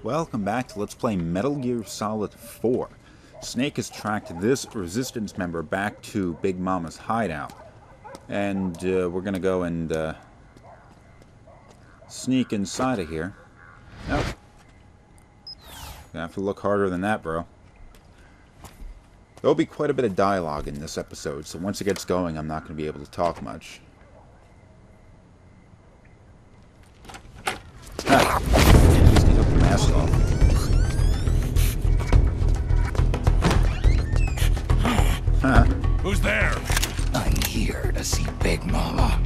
Welcome back to Let's Play Metal Gear Solid 4. Snake has tracked this Resistance member back to Big Mama's hideout. And we're gonna go and sneak inside of here. Nope. Gonna have to look harder than that, bro. There'll be quite a bit of dialogue in this episode, so once it gets going, I'm not gonna be able to talk much. At least he took the mask off. Huh? Who's there? I'm here to see Big Mama.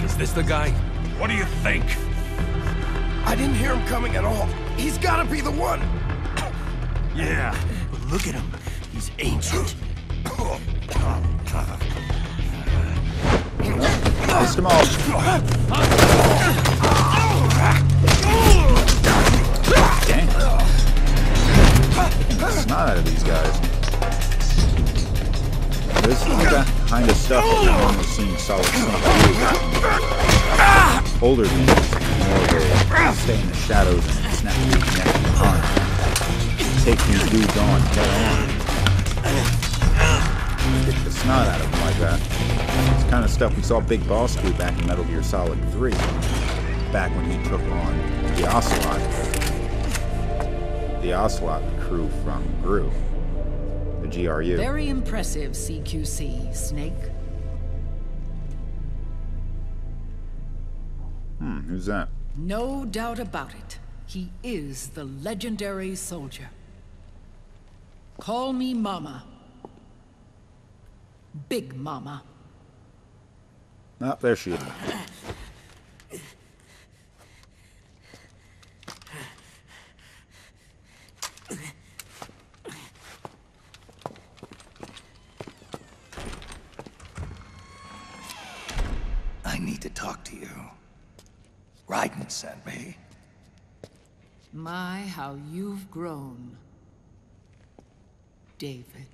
Is this the guy? What do you think? I didn't hear him coming at all. He's gotta be the one. Yeah, but look at him. He's ancient. Pissed him off. Dang. Snot out of these guys. This is the kind of stuff that we've normally seen Solid Snake do. Older games, they stay in the shadows and snap your neck and arm. Take these dudes on head on. Get the snot out of them like that. It's the kind of stuff we saw Big Boss do back in Metal Gear Solid 3. Back when he took on the Ocelot. The Ocelot crew from GRU. The GRU. Very impressive, CQC, Snake. Who's that? No doubt about it. He is the legendary soldier. Call me Mama. Big Mama. Oh, there she is. I need to talk to you. Raiden sent me. My, how you've grown, David.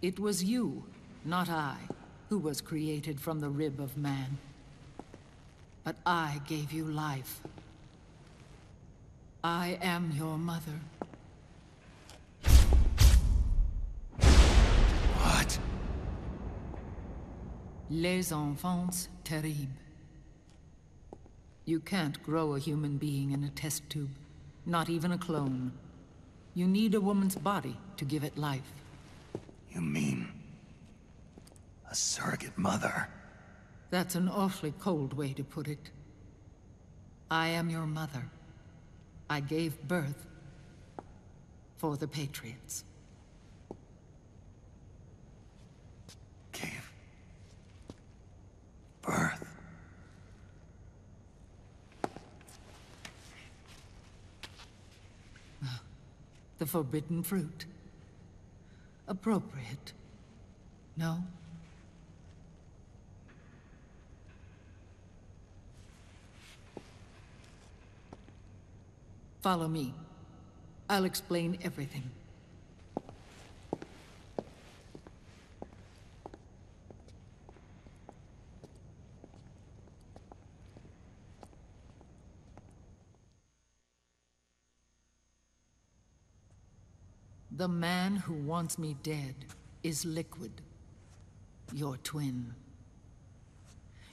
It was you, not I, who was created from the rib of man. But I gave you life. I am your mother. What? Les enfants terribles. You can't grow a human being in a test tube, not even a clone. You need a woman's body to give it life. You mean a surrogate mother? That's an awfully cold way to put it. I am your mother. I gave birth for the Patriots. Gave birth? The forbidden fruit. Appropriate. No? Follow me. I'll explain everything. The man who wants me dead is Liquid, your twin.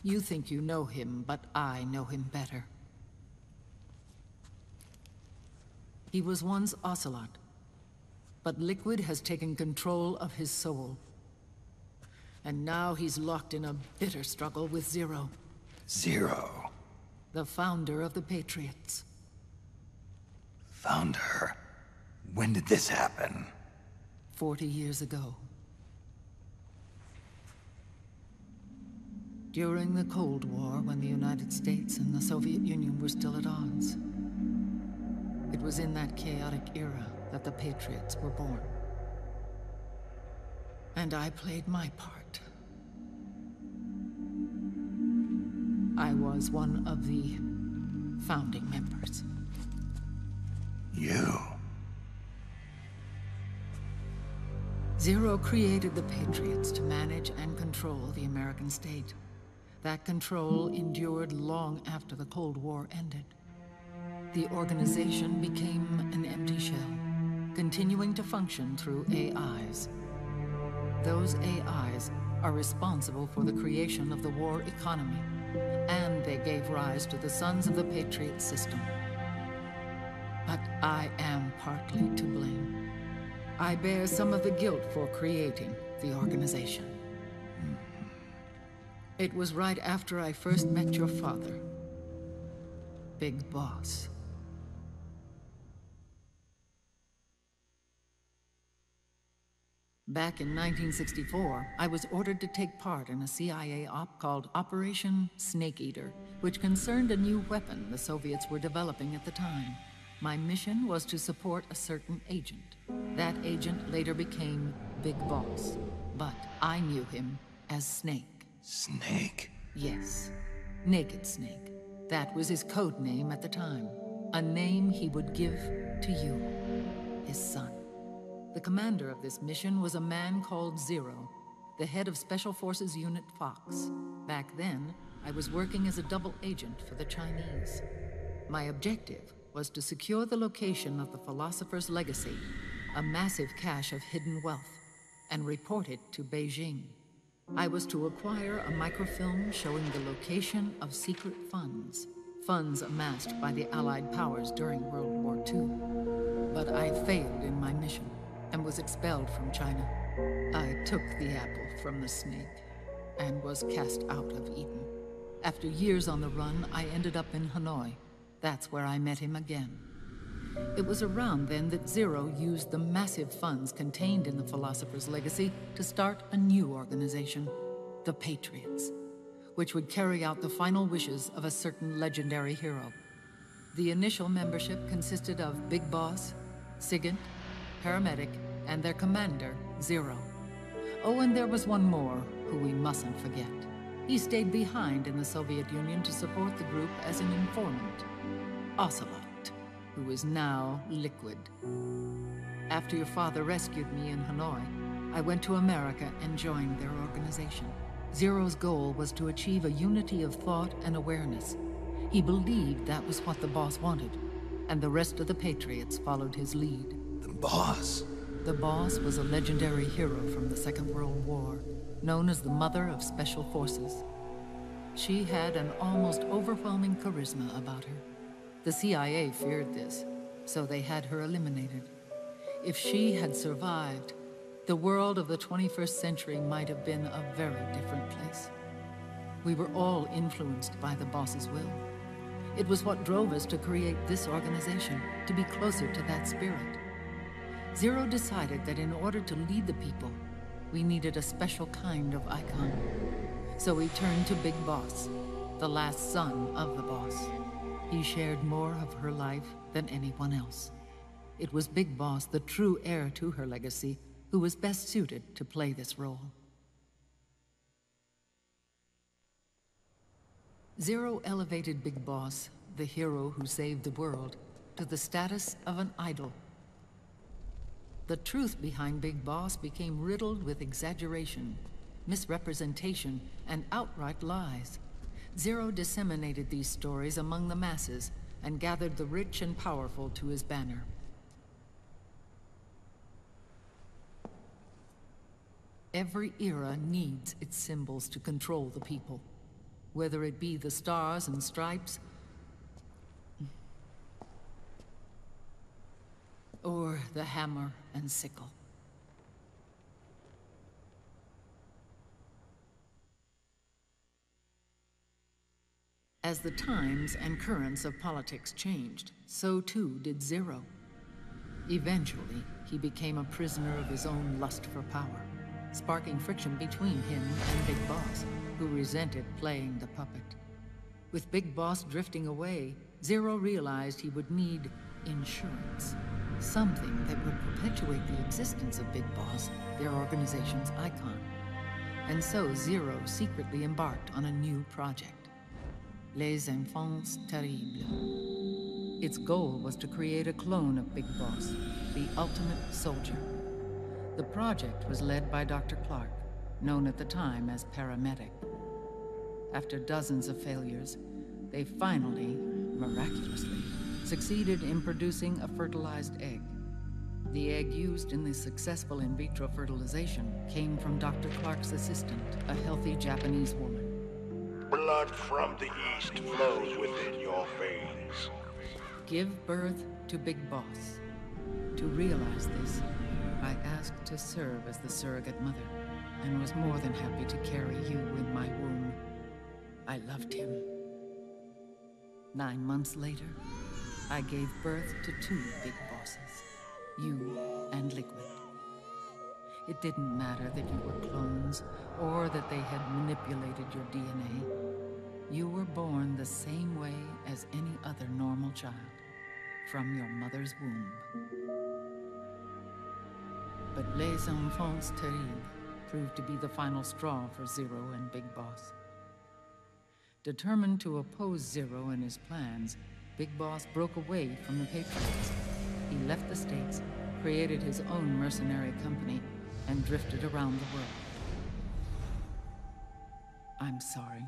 You think you know him, but I know him better. He was once Ocelot, but Liquid has taken control of his soul. And now he's locked in a bitter struggle with Zero. Zero. The founder of the Patriots. Found her. When did this happen? 40 years ago. During the Cold War, when the United States and the Soviet Union were still at odds. It was in that chaotic era that the Patriots were born. And I played my part. I was one of the founding members. You? Zero created the Patriots to manage and control the American state. That control endured long after the Cold War ended. The organization became an empty shell, continuing to function through AIs. Those AIs are responsible for the creation of the war economy, and they gave rise to the Sons of the Patriot system. But I am partly to blame. I bear some of the guilt for creating the organization. It was right after I first met your father, Big Boss. Back in 1964, I was ordered to take part in a CIA op called Operation Snake Eater, which concerned a new weapon the Soviets were developing at the time. My mission was to support a certain agent. That agent later became Big Boss, but I knew him as Snake. Snake? Yes, Naked Snake. That was his code name at the time. A name he would give to you, his son. The commander of this mission was a man called Zero, the head of Special Forces Unit Fox. Back then, I was working as a double agent for the Chinese. My objective was to secure the location of the Philosopher's Legacy, a massive cache of hidden wealth, and report it to Beijing. I was to acquire a microfilm showing the location of secret funds, funds amassed by the Allied powers during World War II. But I failed in my mission and was expelled from China. I took the apple from the snake and was cast out of Eden. After years on the run, I ended up in Hanoi. That's where I met him again. It was around then that Zero used the massive funds contained in the Philosopher's Legacy to start a new organization, the Patriots, which would carry out the final wishes of a certain legendary hero. The initial membership consisted of Big Boss, Sigint, Paramedic, and their commander, Zero. Oh, and there was one more who we mustn't forget. He stayed behind in the Soviet Union to support the group as an informant, Ocelot, who is now Liquid. After your father rescued me in Hanoi, I went to America and joined their organization. Zero's goal was to achieve a unity of thought and awareness. He believed that was what the boss wanted, and the rest of the Patriots followed his lead. The boss? The boss was a legendary hero from the Second World War, known as the Mother of Special Forces. She had an almost overwhelming charisma about her. The CIA feared this, so they had her eliminated. If she had survived, the world of the 21st century might have been a very different place. We were all influenced by the boss's will. It was what drove us to create this organization, to be closer to that spirit. Zero decided that in order to lead the people, we needed a special kind of icon. So he turned to Big Boss, the last son of the boss. He shared more of her life than anyone else. It was Big Boss, the true heir to her legacy, who was best suited to play this role. Zero elevated Big Boss, the hero who saved the world, to the status of an idol. The truth behind Big Boss became riddled with exaggeration, misrepresentation, and outright lies. Zero disseminated these stories among the masses and gathered the rich and powerful to his banner. Every era needs its symbols to control the people, whether it be the stars and stripes, or the hammer and sickle. As the times and currents of politics changed, so too did Zero. Eventually, he became a prisoner of his own lust for power, sparking friction between him and Big Boss, who resented playing the puppet. With Big Boss drifting away, Zero realized he would need insurance. Something that would perpetuate the existence of Big Boss, their organization's icon. And so Zero secretly embarked on a new project, Les Enfants Terribles. Its goal was to create a clone of Big Boss, the ultimate soldier. The project was led by Dr. Clark, known at the time as Paramedic. After dozens of failures, they finally, miraculously, succeeded in producing a fertilized egg. The egg used in the successful in vitro fertilization came from Dr. Clark's assistant, a healthy Japanese woman. Blood from the east flows within your veins. Give birth to Big Boss. To realize this, I asked to serve as the surrogate mother, and was more than happy to carry you in my womb. I loved him. 9 months later, I gave birth to 2 Big Bosses, you and Liquid. It didn't matter that you were clones, or that they had manipulated your DNA. You were born the same way as any other normal child, from your mother's womb. But Les Enfants Terribles proved to be the final straw for Zero and Big Boss. Determined to oppose Zero and his plans, Big Boss broke away from the Patriots. He left the States, created his own mercenary company, and drifted around the world. I'm sorry.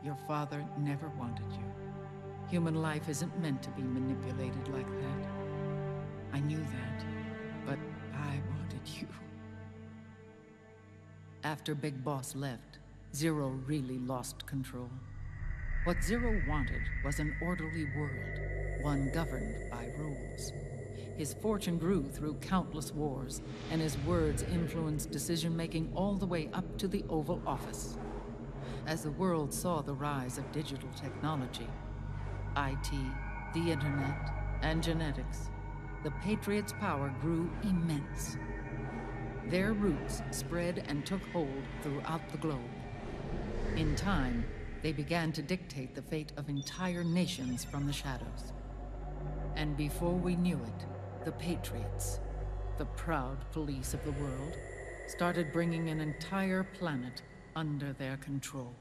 Your father never wanted you. Human life isn't meant to be manipulated like that. I knew that, but I wanted you. After Big Boss left, Zero really lost control. What Zero wanted was an orderly world, one governed by rules. His fortune grew through countless wars, and his words influenced decision-making all the way up to the Oval Office. As the world saw the rise of digital technology, IT, the internet, and genetics, the Patriots' power grew immense. Their roots spread and took hold throughout the globe. In time, they began to dictate the fate of entire nations from the shadows. And before we knew it, the Patriots, the proud police of the world, started bringing an entire planet under their control.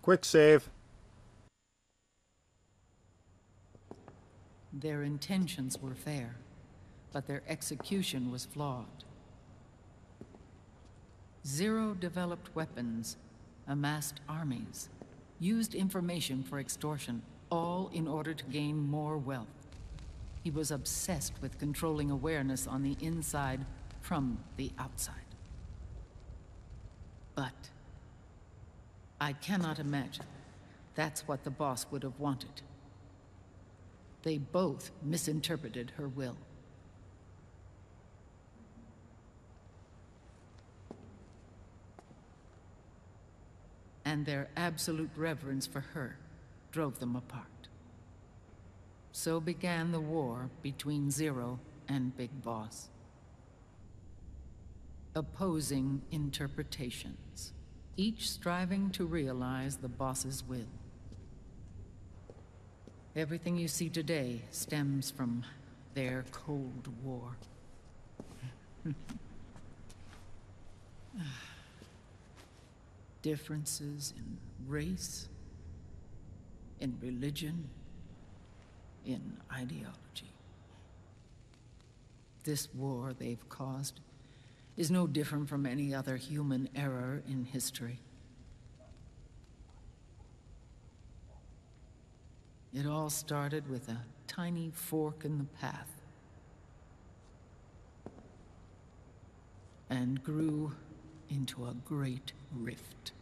Quick save. Their intentions were fair, but their execution was flawed. Zero developed weapons, amassed armies, used information for extortion, all in order to gain more wealth. He was obsessed with controlling awareness on the inside from the outside. But I cannot imagine that's what the boss would have wanted. They both misinterpreted her will. And their absolute reverence for her drove them apart. So began the war between Zero and Big Boss. Opposing interpretations, each striving to realize the boss's will. Everything you see today stems from their Cold War. Differences in race, in religion, in ideology. This war they've caused is no different from any other human error in history. It all started with a tiny fork in the path, and grew into a great rift.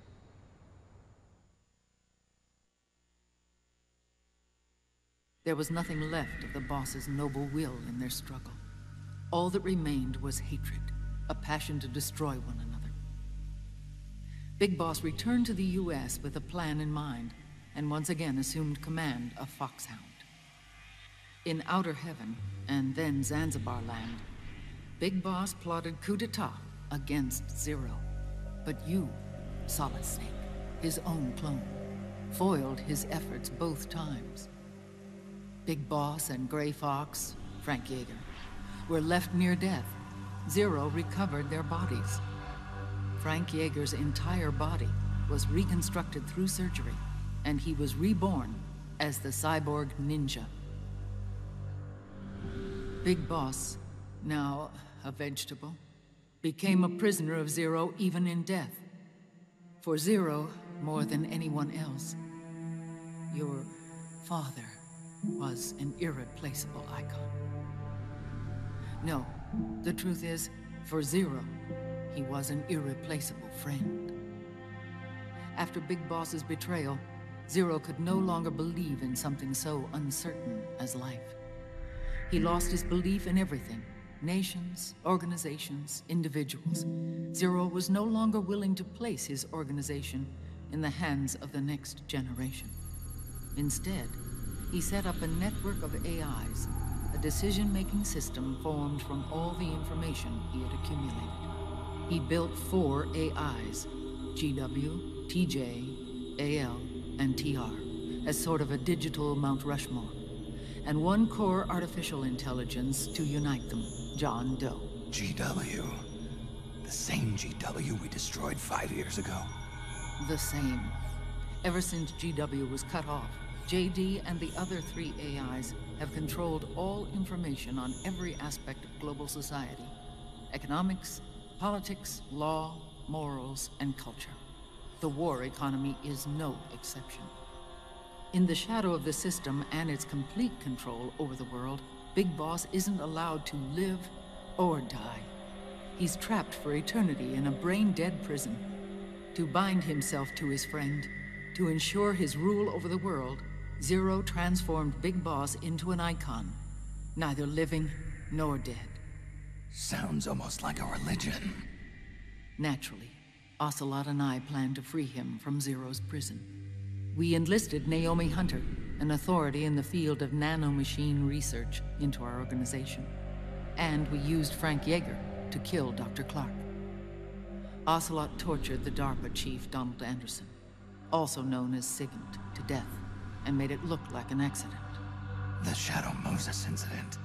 There was nothing left of the boss's noble will in their struggle. All that remained was hatred, a passion to destroy one another. Big Boss returned to the US with a plan in mind, and once again assumed command of Foxhound. In Outer Heaven, and then Zanzibar Land, Big Boss plotted coup d'etat against Zero. But you, Solid Snake, his own clone, foiled his efforts both times. Big Boss and Gray Fox, Frank Yeager, were left near death. Zero recovered their bodies. Frank Yeager's entire body was reconstructed through surgery, and he was reborn as the cyborg ninja. Big Boss, now a vegetable, became a prisoner of Zero even in death, For Zero, more than anyone else, your father was an irreplaceable icon. No, the truth is, for Zero, he was an irreplaceable friend. After Big Boss's betrayal, Zero could no longer believe in something so uncertain as life. He lost his belief in everything. Nations, organizations, individuals. Zero was no longer willing to place his organization in the hands of the next generation. Instead, he set up a network of AIs, a decision-making system formed from all the information he had accumulated. He built 4 AIs, GW, TJ, AL, and TR, as sort of a digital Mount Rushmore, and 1 core artificial intelligence to unite them, John Doe. GW. The same GW we destroyed 5 years ago. The same. Ever since GW was cut off, JD and the other 3 AIs have controlled all information on every aspect of global society. Economics, politics, law, morals, and culture. The war economy is no exception. In the shadow of the system and its complete control over the world, Big Boss isn't allowed to live or die. He's trapped for eternity in a brain-dead prison. To bind himself to his friend, to ensure his rule over the world, Zero transformed Big Boss into an icon, neither living nor dead. Sounds almost like a religion. Naturally, Ocelot and I plan to free him from Zero's prison. We enlisted Naomi Hunter, an authority in the field of nanomachine research, into our organization. And we used Frank Yeager to kill Dr. Clark. Ocelot tortured the DARPA chief, Donald Anderson, also known as Sigint, to death, and made it look like an accident. The Shadow Moses incident.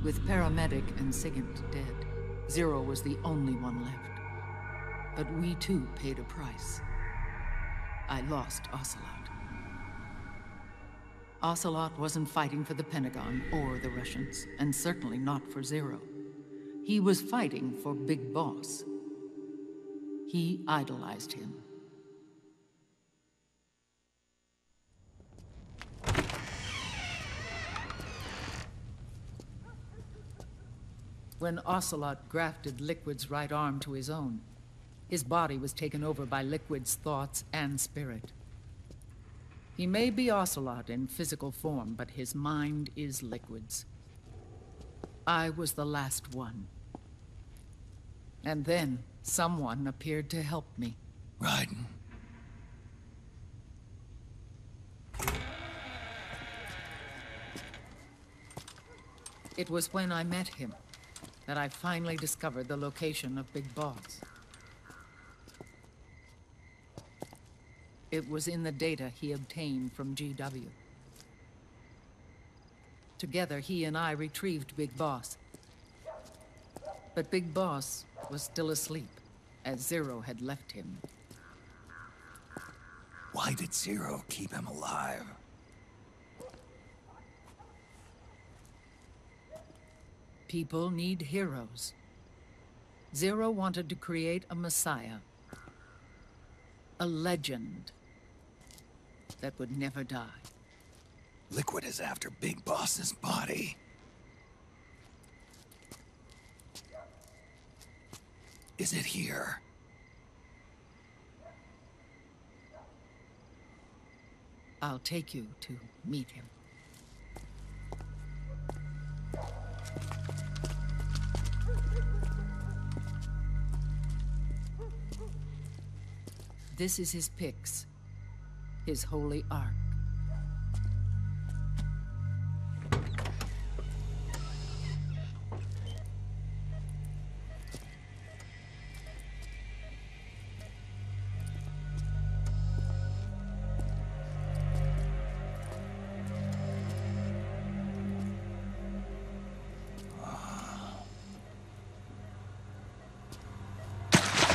With Paramedic and Sigint dead, Zero was the only one left. But we too paid a price. I lost Ocelot. Ocelot wasn't fighting for the Pentagon or the Russians, and certainly not for Zero. He was fighting for Big Boss. He idolized him. When Ocelot grafted Liquid's right arm to his own, his body was taken over by Liquid's thoughts and spirit. He may be Ocelot in physical form, but his mind is Liquid's. I was the last one. And then someone appeared to help me. Raiden. It was when I met him that I finally discovered the location of Big Boss. It was in the data he obtained from GW. Together, he and I retrieved Big Boss. But Big Boss was still asleep, as Zero had left him. Why did Zero keep him alive? People need heroes. Zero wanted to create a messiah. A legend that would never die. Liquid is after Big Boss's body. Is it here? I'll take you to meet him. This is his pyx, his holy ark.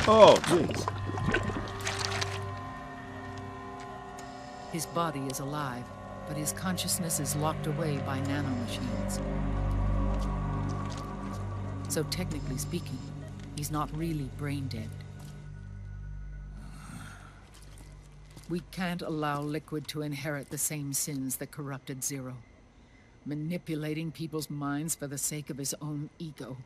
Oh, jeez. His body is alive, but his consciousness is locked away by nanomachines. So technically speaking, he's not really brain dead. We can't allow Liquid to inherit the same sins that corrupted Zero. Manipulating people's minds for the sake of his own ego.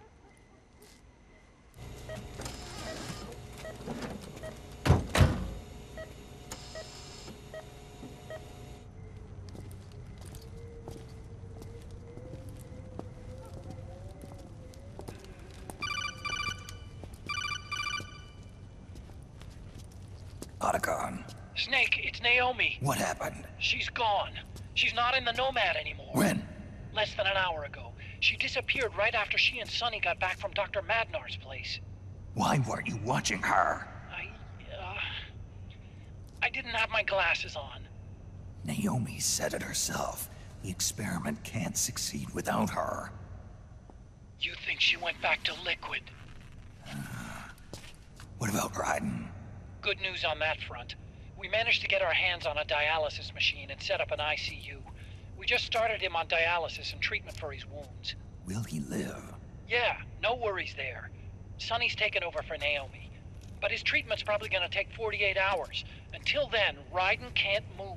Otacon, Snake, it's Naomi. what happened? She's gone. She's not in the Nomad anymore. When? Less than an hour ago. She disappeared right after she and Sonny got back from Dr. Madnar's place. Why weren't you watching her? I didn't have my glasses on. Naomi said it herself. The experiment can't succeed without her. You think she went back to Liquid? What about Raiden? Good news on that front. We managed to get our hands on a dialysis machine and set up an ICU. We just started him on dialysis and treatment for his wounds. Will he live? Yeah, no worries there. Sonny's taken over for Naomi. But his treatment's probably gonna take 48 hours. Until then, Raiden can't move.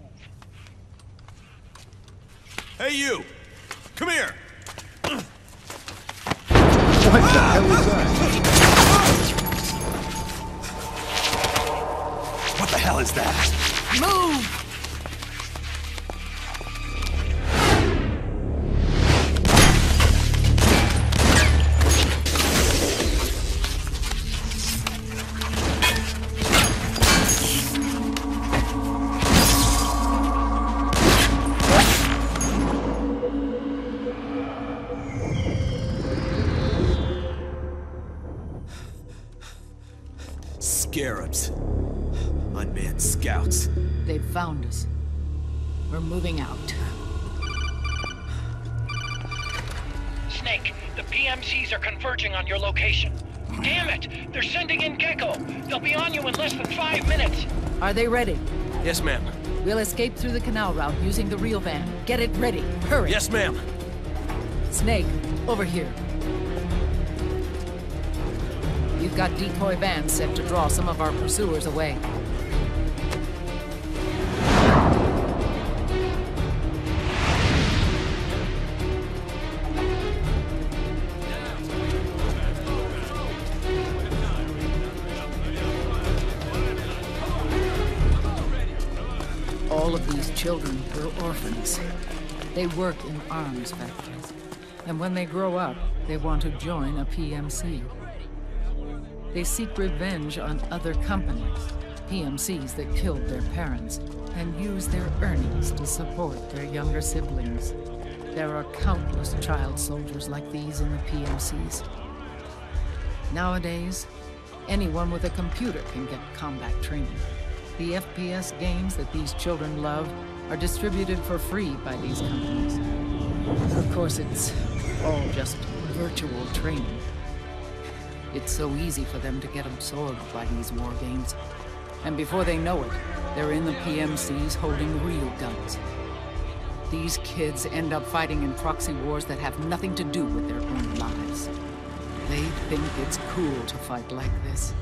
Hey, you! Come here! What the hell is that? What the hell is that? Move! Scarabs. Unmanned scouts. They've found us. We're moving out. Snake, the PMCs are converging on your location. Damn it! They're sending in Gecko! They'll be on you in less than 5 minutes! Are they ready? Yes, ma'am. We'll escape through the canal route using the real van. Get it ready. Hurry. Yes, ma'am. Snake, over here. You've got decoy vans set to draw some of our pursuers away. All of these children were orphans. They work in arms factories. And when they grow up, they want to join a PMC. They seek revenge on other companies, PMCs that killed their parents, and use their earnings to support their younger siblings. There are countless child soldiers like these in the PMCs. Nowadays, anyone with a computer can get combat training. The FPS games that these children love are distributed for free by these companies. Of course, it's all just virtual training. It's so easy for them to get absorbed by these war games. And before they know it, they're in the PMCs holding real guns. These kids end up fighting in proxy wars that have nothing to do with their own lives. They think it's cool to fight like this.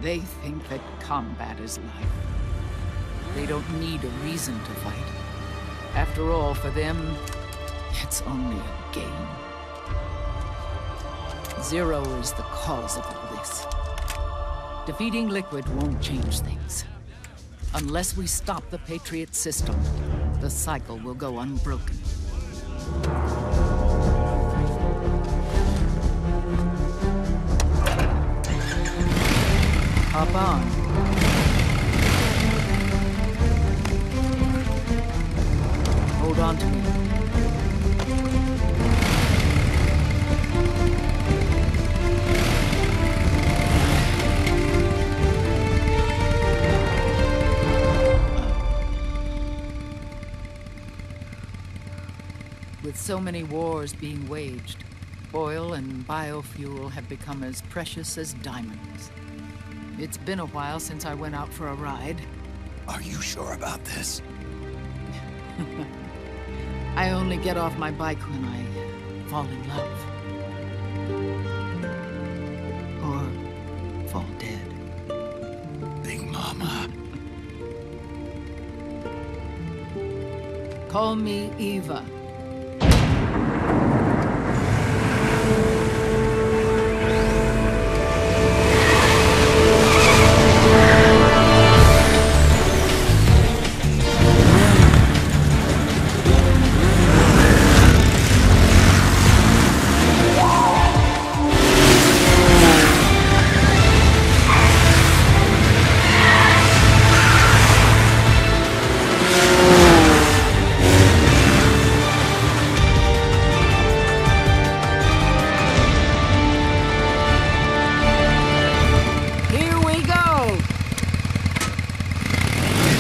They think that combat is life. They don't need a reason to fight. After all, for them, it's only a game. Zero is the cause of all this. Defeating Liquid won't change things. Unless we stop the Patriot system, the cycle will go unbroken. Hop on. Hold on to me. With so many wars being waged, oil and biofuel have become as precious as diamonds. It's been a while since I went out for a ride. Are you sure about this? I only get off my bike when I fall in love. Or fall dead. Big Mama. Call me Eva.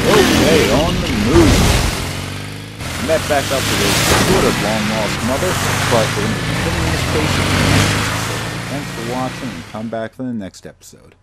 Okay, on the move. Met back up with his sort of long-lost mother, but we're going to continue this case. Thanks for watching, and come back for the next episode.